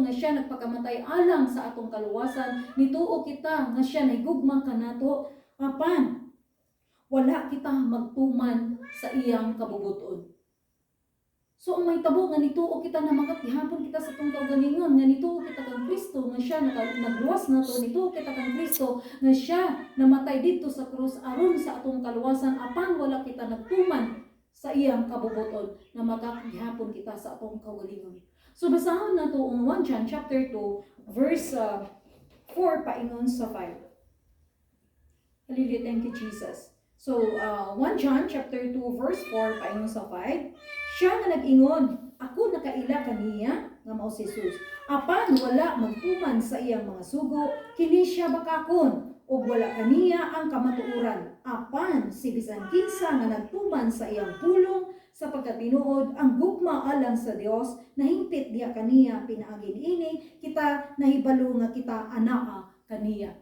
Kristo nga siya nagpakamatay alang sa atong kaluwasan, nituo kita nga siya naigugma kanato apan wala kita magtuman sa iyang kabubuton. So ang may tabo nga nituo kita na makatihapon kita sa itong kaugalingon, nga nituo kita kang Kristo, nga siya nagluwas na to, nituo kita kang Kristo, nga siya namatay dito sa krus aron sa atong kaluwasan, apan wala kita nagtuman sa iyang kabubuton na makatihapon kita sa atong kaugalingon. So basahon na to ang 1 John chapter 2 verse 4 paingon sa 5. Hallelujah, thank you Jesus. So 1 John chapter 2 verse 4 paingon sa 5. Siya nga nag-ingon, ako nakaila kaniya nga mao si Jesus. Apan wala magtuman sa iyang mga sugo, kini siya bakakon ug wala kaniya ang kamatuoran. Apan si bisan kinsa nga nagtuman sa iyang pulong sa pagkatinuod ang gugma alang sa Dios, nahimpit diha kaniya pinaagin ini kita nahibalo nga kita anaa kaniya.